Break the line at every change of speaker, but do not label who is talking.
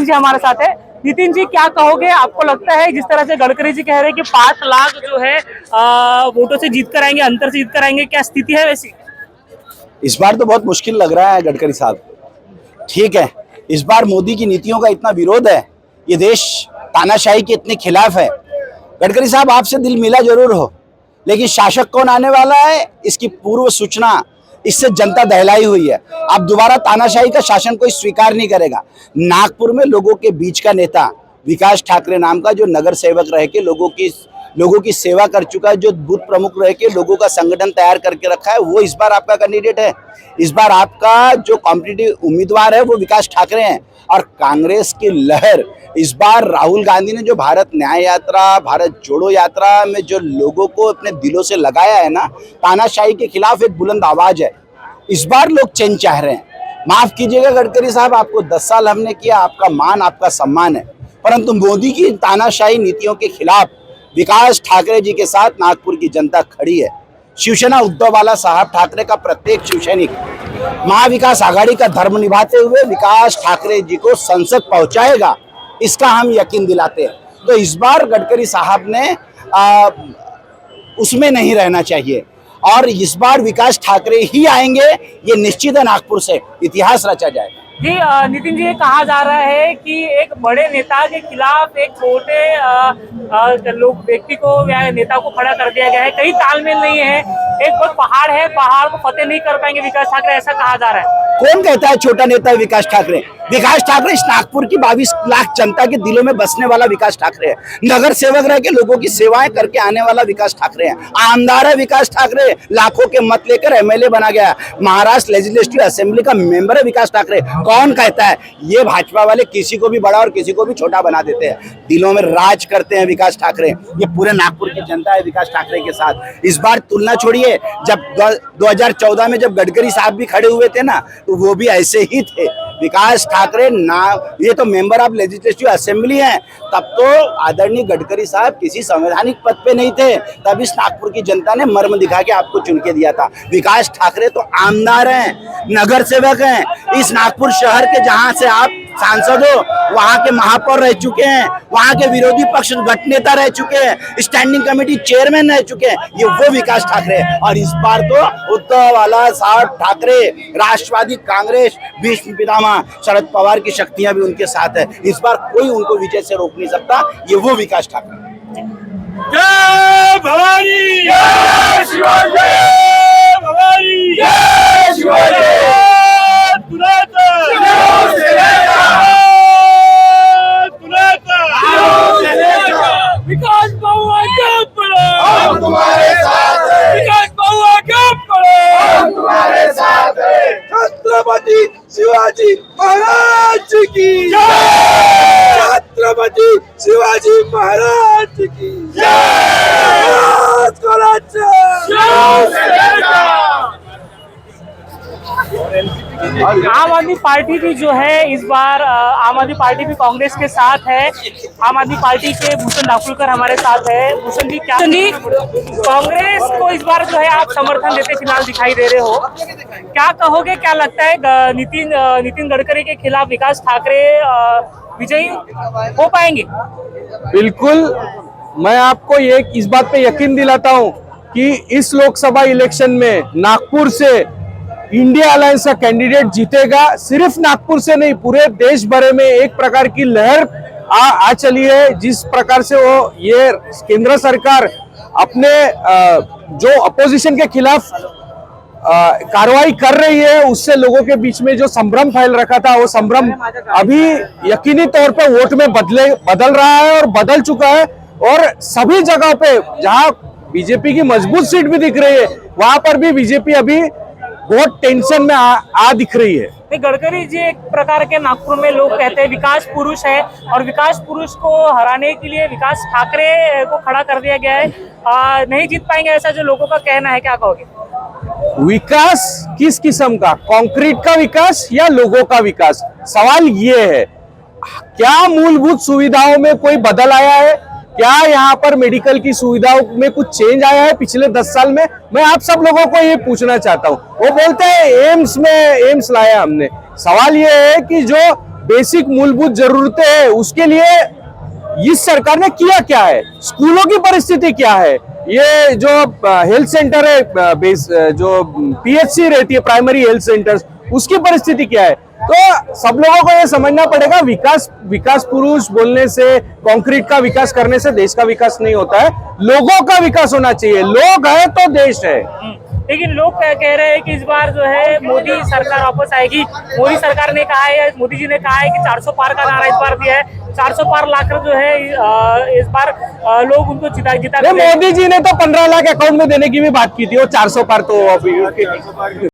जी हमारे साथ है। नितिन जी, क्या कहोगे, आपको लगता है जिस तरह से गडकरी जी कह रहे हैं कि 5 लाख जो है वोटों से जीत कर आएंगे, अंतर से जीत कर आएंगे, क्या स्थिति है वैसी?
इस बार तो बहुत मुश्किल लग रहा है गडकरी साहब। ठीक है, इस बार मोदी की नीतियों का इतना विरोध है, ये देश तानाशाही के इतने खिलाफ है। गडकरी साहब, आपसे दिल मिला जरूर हो, लेकिन शासक कौन आने वाला है इसकी पूर्व सूचना इससे जनता दहलाई हुई है। अब दोबारा तानाशाही का शासन कोई स्वीकार नहीं करेगा। नागपुर में लोगों के बीच का नेता विकास ठाकरे नाम का, जो नगर सेवक रह के लोगों की सेवा कर चुका है, जो बूथ प्रमुख रह के लोगों का संगठन तैयार करके रखा है, वो इस बार आपका कैंडिडेट है। इस बार आपका जो कॉम्पिटिटिव उम्मीदवार है वो विकास ठाकरे हैं। और कांग्रेस की लहर इस बार, राहुल गांधी ने जो भारत न्याय यात्रा, भारत जोड़ो यात्रा में जो लोगों को अपने दिलों से लगाया है ना, तानाशाही के खिलाफ एक बुलंद आवाज है। इस बार लोग चेंज चाह रहे हैं। माफ कीजिएगा गडकरी साहब, आपको 10 साल हमने किया, आपका मान, आपका सम्मान है, परंतु मोदी की तानाशाही नीतियों के खिलाफ विकास ठाकरे जी के साथ नागपुर की जनता खड़ी है। शिवसेना उद्धव वाला साहब ठाकरे का प्रत्येक शिवसैनिक महाविकास आघाड़ी का धर्म निभाते हुए विकास ठाकरे जी को संसद पहुंचाएगा, इसका हम यकीन दिलाते हैं। तो इस बार गडकरी साहब ने उसमें नहीं रहना चाहिए और इस बार विकास ठाकरे ही आएंगे, ये निश्चित है। नागपुर से इतिहास रचा जाएगा।
जी नितिन जी, ये कहा जा रहा है कि एक बड़े नेता के खिलाफ एक छोटे लोग व्यक्ति को या नेता को खड़ा कर दिया गया है, कहीं तालमेल नहीं है, एक बहुत पहाड़ है, पहाड़ को फतेह नहीं कर पाएंगे विकास ठाकरे, ऐसा कहा जा रहा है।
कौन कहता है छोटा नेता है विकास ठाकरे? विकास ठाकरे इस नागपुर की 22 लाख जनता के दिलों में बसने वाला विकास ठाकरे है। नगर सेवक रह के लोगों की सेवाएं करके आने वाला विकास ठाकरे है। आमदार है विकास ठाकरे, लाखों के मत लेकर एमएलए बना गया। महाराष्ट्र लेजिस्लेटिव असेंबली का मेंबर है विकास ठाकरे। कौन कहता है? ये भाजपा वाले किसी को भी बड़ा और किसी को भी छोटा बना देते हैं, दिलों में राज करते हैं विकास ठाकरे। ये पूरे नागपुर की जनता है विकास ठाकरे के साथ। इस बार तुलना छोड़िए, जब 2014 में जब गडकरी साहब भी खड़े हुए थे ना, तो वो भी ऐसे ही थे। विकास ठाकरे ना, ये तो मेंबर ऑफ लेजिस्लेटिव असेंबली हैं, तब तो आदरणीय गडकरी साहब किसी संवैधानिक पद पे नहीं थे, तब इस नागपुर की जनता ने मर्म दिखा के आपको चुन के दिया था। विकास ठाकरे तो आमदार हैं, नगर सेवक हैं। इस नागपुर शहर के जहां से आप सांसद हो, वहां के महापौर रह चुके हैं, वहां के विरोधी पक्ष गठ नेता रह चुके हैं, स्टैंडिंग कमेटी चेयरमैन रह चुके हैं। ये वो विकास ठाकरे हैं। और इस बार तो उद्धव वाला साहब ठाकरे, राष्ट्रवादी कांग्रेस, भीष्म पितामह शरद पवार की शक्तियां भी उनके साथ है। इस बार कोई उनको विजय से रोक नहीं सकता। ये वो विकास ठाकरे।
जय भवानी, जय शिवाजी, जय भवानी, जय शिवाजी, विकास बहुआ कब पड़ो, हम तुम्हारे साथ हैं। विकास बहुआ कब पड़ो, हम तुम्हारे साथ हैं। छत्रपति शिवाजी महाराज की जय, छत्रपति शिवाजी महाराज की जय।
आम आदमी पार्टी भी जो है इस बार, आम आदमी पार्टी भी कांग्रेस के साथ है। आम आदमी पार्टी के भूषण दाभोलकर हमारे साथ है। भूषण जी, क्या कांग्रेस को इस बार जो है आप समर्थन देते फिलहाल दिखाई दे रहे हो, क्या कहोगे, क्या लगता है नितिन गडकरी के खिलाफ विकास ठाकरे विजयी हो पाएंगे?
बिल्कुल, मैं आपको इस बात पे यकीन दिलाता हूं कि इस लोकसभा इलेक्शन में नागपुर से इंडिया अलायंस का कैंडिडेट जीतेगा। सिर्फ नागपुर से नहीं, पूरे देश भर में एक प्रकार की लहर आ चली है। जिस प्रकार से वो ये केंद्र सरकार अपने जो अपोजिशन के खिलाफ कार्रवाई कर रही है, उससे लोगों के बीच में जो संभ्रम फैल रखा था, वो संभ्रम अभी यकीनी तौर पे वोट में बदल रहा है और बदल चुका है। और सभी जगह पे जहां बीजेपी की मजबूत सीट भी दिख रही है, वहां पर भी बीजेपी अभी बहुत टेंशन में आ दिख रही है।
गडकरी जी एक प्रकार के नागपुर में लोग कहते हैं विकास पुरुष है, और विकास पुरुष को हराने के लिए विकास ठाकरे को खड़ा कर दिया गया है। नहीं जीत पाएंगे, ऐसा जो लोगों का कहना है, क्या कहोगे?
विकास किस किस्म का? कंक्रीट का विकास या लोगों का विकास? सवाल ये है, क्या मूलभूत सुविधाओं में कोई बदल आया है? क्या यहाँ पर मेडिकल की सुविधाओं में कुछ चेंज आया है पिछले 10 साल में? मैं आप सब लोगों को ये पूछना चाहता हूँ। वो बोलते हैं एम्स लाया हमने। सवाल ये है कि जो बेसिक मूलभूत जरूरतें हैं उसके लिए इस सरकार ने किया क्या है, स्कूलों की परिस्थिति क्या है, ये जो हेल्थ सेंटर है, जो पीएचसी रहती है प्राइमरी हेल्थ सेंटर्स, उसकी परिस्थिति क्या है। तो सब लोगों को ये समझना पड़ेगा, विकास पुरुष बोलने से, कंक्रीट का विकास करने से देश का विकास नहीं होता है, लोगों का विकास होना चाहिए। लोग है तो देश है।
लेकिन लोग कह रहे हैं कि इस बार जो है मोदी सरकार वापस आएगी। मोदी सरकार ने कहा है, मोदी जी ने कहा है कि 400 पार का नारा इस बार दिया है। 400 पार लाकर जो है इस बार लोग उनको जिता
मोदी जी ने तो 15 लाख अकाउंट में देने की भी बात की थी, वो 400 पार तो